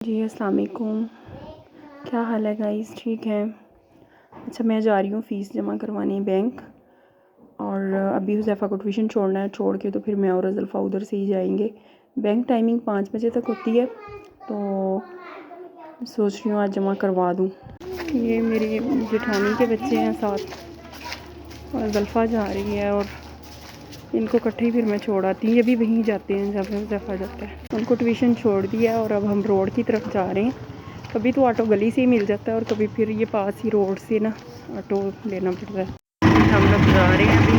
जी अस्सलाम वालेकुम। क्या हाल है गाइस, ठीक है? अच्छा, मैं जा रही हूँ फ़ीस जमा करवाने बैंक, और अभी हुज़ैफ़ा को ट्यूशन छोड़ना है। छोड़ के तो फिर मैं और अज़ल्फ़ा उधर से ही जाएंगे। बैंक टाइमिंग 5 बजे तक होती है, तो सोच रही हूँ आज जमा करवा दूँ। ये मेरी जेठानी के बच्चे हैं साथ, और अज़ल्फ़ा जा रही है, और इनको इकट्ठे ही फिर मैं छोड़ आती हूँ। ये भी वहीं जाते हैं जहाँ पे हुज़ैफ़ा जाता है। उनको ट्यूशन छोड़ दिया और अब हम रोड की तरफ जा रहे हैं। कभी तो ऑटो गली से ही मिल जाता है, और कभी फिर ये पास ही रोड से ना ऑटो लेना पड़ता है। हम लोग जा रहे हैं अभी।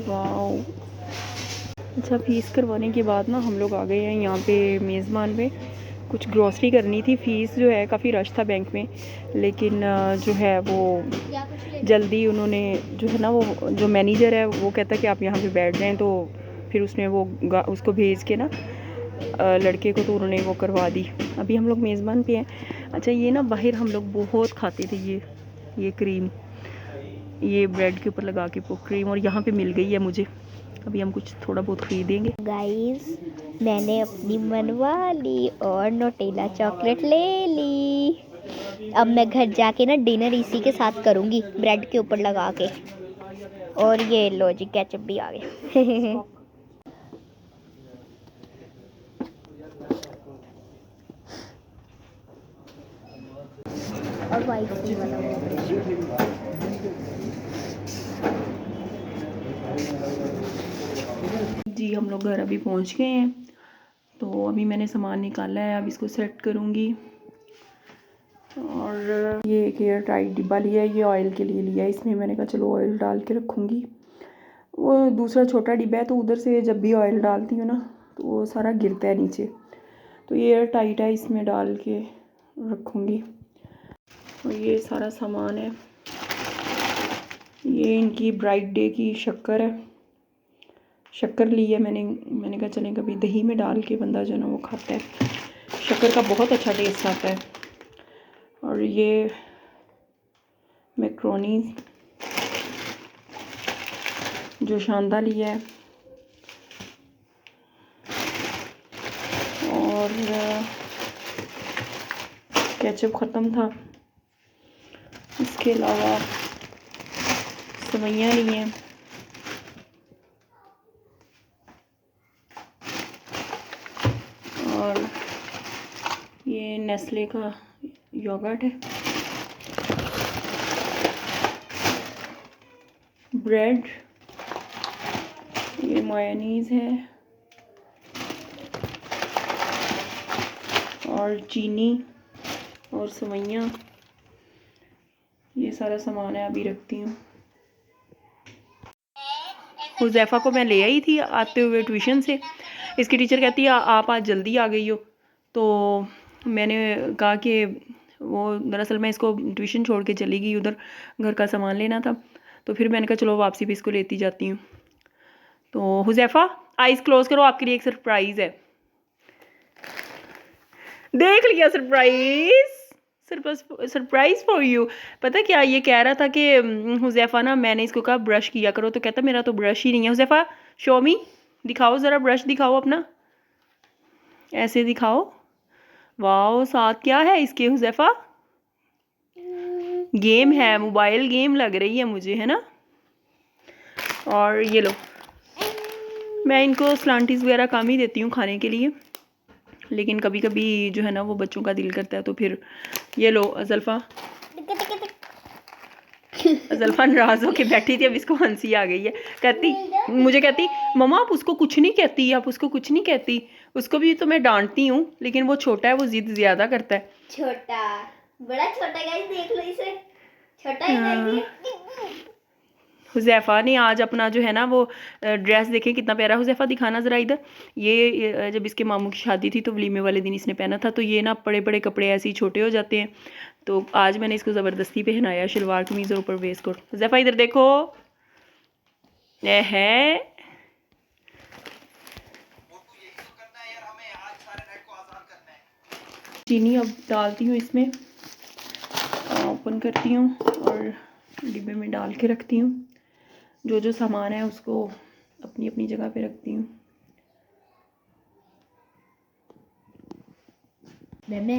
वाओ, अच्छा, फ़ीस करवाने के बाद ना हम लोग आ गए हैं यहाँ पे मेज़बान पे। कुछ ग्रॉसरी करनी थी। फ़ीस जो है काफ़ी रश था बैंक में, लेकिन जो है वो जल्दी उन्होंने जो है ना, वो जो मैनेजर है वो कहता है कि आप यहाँ पे बैठ जाएं, तो फिर उसने वो उसको भेज के ना लड़के को, तो उन्होंने वो करवा दी। अभी हम लोग मेज़बान पे हैं। अच्छा, ये ना बाहर हम लोग बहुत खाते थे ये क्रीम, ये ब्रेड के ऊपर लगा के क्रीम, और यहाँ पे मिल गई है मुझे। अभी हम कुछ थोड़ा बहुत खरीदेंगे। गाइस, मैंने अपनी मनवा ली और नोटेला चॉकलेट ले ली। अब मैं घर जाके ना डिनर इसी के साथ करूँगी, ब्रेड के ऊपर लगा के। और ये लो जी, केचप भी आ गया। और वाइट टी वाला जी, हम लोग घर अभी पहुंच गए हैं। तो अभी मैंने सामान निकाला है, अब इसको सेट करूंगी। और ये एक एयर टाइट डिब्बा लिया है, ये ऑयल के लिए लिया है। इसमें मैंने कहा चलो ऑयल डाल के रखूँगी। वो दूसरा छोटा डिब्बा है, तो उधर से जब भी ऑयल डालती हूँ ना, तो वो सारा गिरता है नीचे। तो ये एयर टाइट है, इसमें डाल के रखूँगी। और ये सारा सामान है। ये इनकी ब्राइट डे की शक्कर है, शक्कर ली है मैंने कहा चलें कभी दही में डाल के बंदा जो है ना वो खाता है। शक्कर का बहुत अच्छा टेस्ट आता है। और ये मैक्रोनी जो शानदार लिया है। और केचप ख़त्म था। इसके अलावा सेवइयाँ ली हैं। और ये नेस्ले का योगर्ट है। ब्रेड, ये मायोनीज़ है, और चीनी और सेवइयाँ। ये सारा सामान है, अभी रखती हूँ। हुज़ैफ़ा को मैं ले आई थी आते हुए ट्यूशन से। इसकी टीचर कहती है आप आज जल्दी आ गई हो। तो मैंने कहा कि वो दरअसल मैं इसको ट्यूशन छोड़ के चली गई, उधर घर का सामान लेना था। तो फिर मैंने कहा चलो वापसी पे इसको लेती जाती हूँ। तो हुज़ैफ़ा, आइज़ क्लोज करो, आपके लिए एक सरप्राइज़ है। देख लिया सरप्राइज़, सरप्राइज फॉर यू। पता क्या, ये कह रहा था कि हुज़ैफ़ा ना, मैंने इसको कहा ब्रश किया करो, तो कहता मेरा तो ब्रश ही नहीं है। हुज़ैफ़ा, शो मी, दिखाओ ज़रा, ब्रश दिखाओ अपना, ऐसे दिखाओ। वाओ, साथ क्या है इसके हुज़ैफ़ा? गेम है, मोबाइल गेम लग रही है मुझे, है ना। और ये लो, मैं इनको स्लांटीज़ वगैरह कम ही देती हूँ खाने के लिए, लेकिन कभी कभी जो है ना वो बच्चों का दिल करता है, तो फिर ये लो। अज़ल्फ़ा नाराज़ होके बैठी थी, अब इसको हंसी आ गई है। कहती मम्मा आप उसको कुछ नहीं कहती, आप उसको कुछ नहीं कहती। उसको भी तो मैं डांटती हूँ, लेकिन वो छोटा है, वो जिद ज़्यादा करता है। छोटा, बड़ा छोटा गाइस, देख लो इसे, छोटा है। हुज़ैफ़ा ने आज अपना जो है ना वो ड्रेस देखें कितना प्यारा। हुज़ैफ़ा दिखाना ज़रा इधर। ये जब इसके मामू की शादी थी तो वलीमे वाले दिन इसने पहना था। तो ये ना बड़े बड़े कपड़े ऐसे ही छोटे हो जाते हैं, तो आज मैंने इसको ज़बरदस्ती पहनाया, शलवार कमीज़ और ऊपर वेस्ट कोट। हुज़ैफ़ा इधर देखो, है चीनी अब डालती हूँ इसमें। ओपन करती हूँ और डिब्बे में डाल के रखती हूँ। जो जो सामान है उसको अपनी अपनी जगह पे रखती हूँ।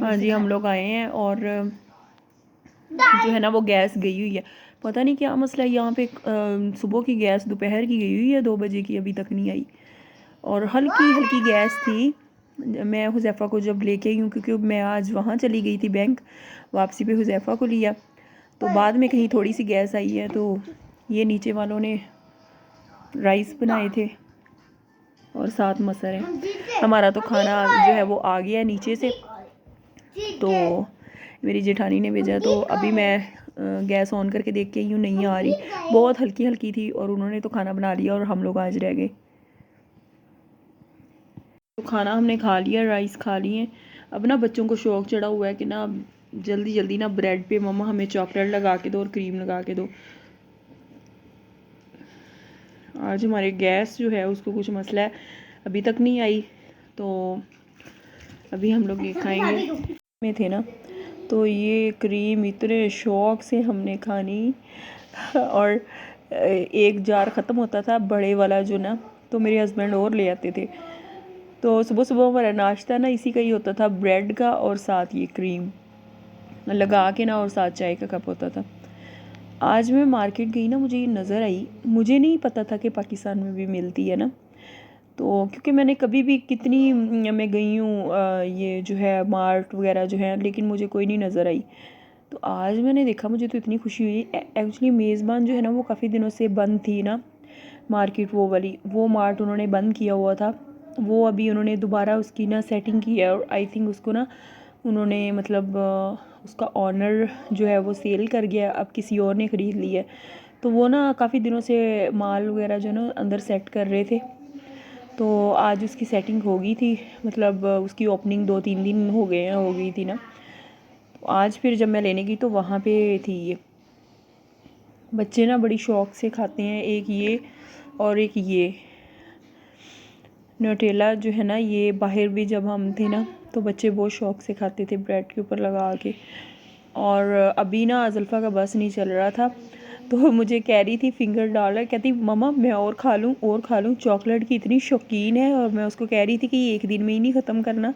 हाँ जी, हम लोग आए हैं और जो है ना वो गैस गई हुई है। पता नहीं क्या मसला है यहाँ पे। सुबह की गैस दोपहर की गई हुई है, 2 बजे की, अभी तक नहीं आई। और हल्की हल्की गैस थी। मैं हुज़ैफ़ा को जब लेके आई हूँ, क्योंकि मैं आज वहाँ चली गई थी बैंक, वापसी पे हुज़ैफ़ा को लिया, तो बाद में कहीं थोड़ी सी गैस आई है। तो ये नीचे वालों ने राइस बनाए थे और साथ मसर है। हमारा तो खाना जो है वो आ गया है नीचे से, तो मेरी जेठानी ने भेजा। तो अभी मैं गैस ऑन करके देख के आई हूँ, नहीं आ रही, बहुत हल्की हल्की थी। और उन्होंने तो खाना बना लिया और हम लोग आज रह गए। तो खाना हमने खा लिया, राइस खा लिए। अब ना बच्चों को शौक़ चढ़ा हुआ है कि ना जल्दी जल्दी ना ब्रेड पे मम्मा हमें चॉकलेट लगा के दो और क्रीम लगा के दो। आज हमारे गैस जो है उसको कुछ मसला है, अभी तक नहीं आई। तो अभी हम लोग ये खाएंगे में थे ना, तो ये क्रीम इतने शौक़ से हमने खानी। और एक जार ख़त्म होता था बड़े वाला जो ना, तो मेरे हस्बैंड और ले आते थे। तो सुबह सुबह हमारा नाश्ता ना इसी का ही होता था, ब्रेड का और साथ ये क्रीम लगा के ना, और साथ चाय का कप होता था। आज मैं मार्केट गई ना, मुझे ये नज़र आई। मुझे नहीं पता था कि पाकिस्तान में भी मिलती है ना, तो क्योंकि मैंने कभी भी कितनी मैं गई हूँ ये जो है मार्ट वगैरह जो है, लेकिन मुझे कोई नहीं नज़र आई। तो आज मैंने देखा, मुझे तो इतनी खुशी हुई। एक्चुअली मेज़बान जो है ना वो काफ़ी दिनों से बंद थी ना मार्केट, वो वाली, वो मार्ट उन्होंने बंद किया हुआ था। वो अभी उन्होंने दोबारा उसकी ना सेटिंग की है, और आई थिंक उसको ना उन्होंने मतलब उसका ऑनर जो है वो सेल कर गया, अब किसी और ने ख़रीद ली है। तो वो ना काफ़ी दिनों से माल वगैरह जो ना अंदर सेट कर रहे थे, तो आज उसकी सेटिंग हो गई थी। मतलब उसकी ओपनिंग 2-3 दिन हो गई थी ना। तो आज फिर जब मैं लेने गई तो वहाँ पे थी ये। बच्चे ना बड़ी शौक़ से खाते हैं, एक ये और एक ये न्यूटेला जो है ना, ये बाहर भी जब हम थे ना तो बच्चे बहुत शौक़ से खाते थे ब्रेड के ऊपर लगा के। और अभी ना ज़ुल्फ़ा का बस नहीं चल रहा था, तो मुझे कह रही थी, फिंगर डाल रहा, कहती मम्मा मैं और खा लूँ। चॉकलेट की इतनी शौकीन है, और मैं उसको कह रही थी कि एक दिन में ही नहीं ख़त्म करना,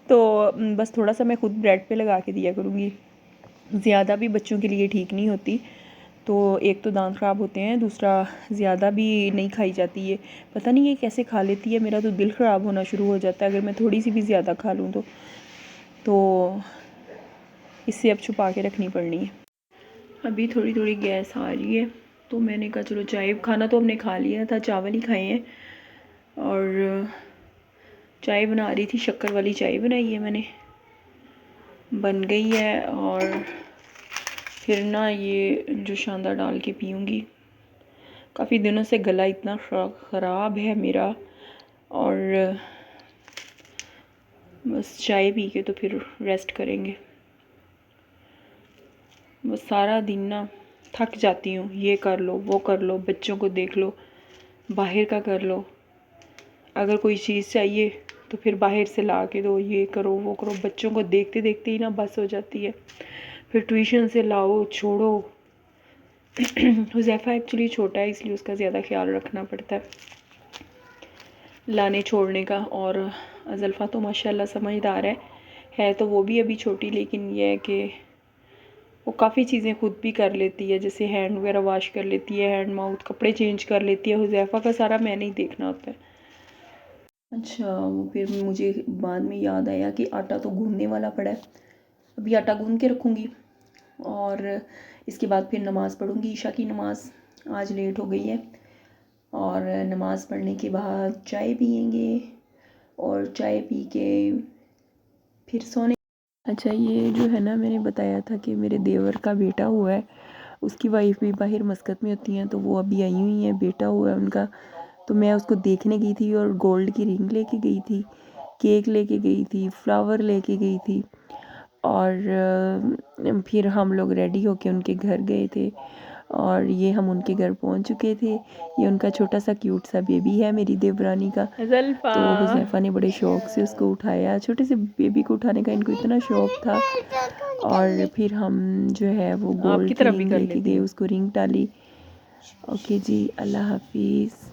तो बस थोड़ा सा मैं खुद ब्रेड पे लगा के दिया करूँगी। ज़्यादा भी बच्चों के लिए ठीक नहीं होती, तो एक तो दांत ख़राब होते हैं, दूसरा ज़्यादा भी नहीं खाई जाती है। पता नहीं ये कैसे खा लेती है, मेरा तो दिल ख़राब होना शुरू हो जाता है अगर मैं थोड़ी सी भी ज़्यादा खा लूँ तो इससे अब छुपा के रखनी पड़नी है। अभी थोड़ी थोड़ी गैस आ रही है, तो मैंने कहा चलो चाय, खाना तो हमने खा लिया था, चावल ही खाए हैं। और चाय बना रही थी, शक्कर वाली चाय बनाई है मैंने, बन गई है। और फिर ना ये जो शानदार डाल के पीऊँगी। काफ़ी दिनों से गला इतना ख़राब है मेरा, और बस चाय पी के तो फिर रेस्ट करेंगे। बस सारा दिन ना थक जाती हूँ, ये कर लो वो कर लो, बच्चों को देख लो, बाहर का कर लो, अगर कोई चीज़ चाहिए तो फिर बाहर से ला के दो, ये करो वो करो। बच्चों को देखते देखते ही ना बस हो जाती है, फिर ट्यूशन से लाओ छोड़ो। हुज़ैफ़ा एक्चुअली छोटा है, इसलिए उसका ज़्यादा ख्याल रखना पड़ता है लाने छोड़ने का। और ज़ुल्फ़ा तो माशाल्लाह समझदार है तो वो भी अभी छोटी, लेकिन यह है कि वो काफ़ी चीज़ें खुद भी कर लेती है, जैसे हैंड वगैरह वॉश कर लेती है, हैंड माउथ, कपड़े चेंज कर लेती है। हुज़ैफ़ा का सारा मैंने ही देखना होता है। अच्छा, वो फिर मुझे बाद में याद आया कि आटा तो गूँदने वाला पड़ा है, अभी आटा गूँद के रखूँगी और इसके बाद फिर नमाज़ पढ़ूँगी, ईशा की नमाज़। आज लेट हो गई है, और नमाज़ पढ़ने के बाद चाय पियेंगे, और चाय पी के फिर सोने। अच्छा, ये जो है ना, मैंने बताया था कि मेरे देवर का बेटा हुआ है, उसकी वाइफ भी बाहर मस्कत में होती हैं, तो वो अभी आई हुई हैं, बेटा हुआ है उनका। तो मैं उसको देखने गई थी, और गोल्ड की रिंग लेके गई थी, केक लेके गई थी, फ्लावर लेके गई थी। और फिर हम लोग रेडी होके उनके घर गए थे, और ये हम उनके घर पहुंच चुके थे। ये उनका छोटा सा क्यूट सा बेबी है मेरी देवरानी का। तो हुज़ैफ़ा ने बड़े शौक़ से उसको उठाया, छोटे से बेबी को उठाने का इनको इतना शौक़ था। और फिर हम जो है वो गोल्ड की रिंग लेके गए, उसको रिंग डाली। ओके जी, अल्लाह हाफिज़।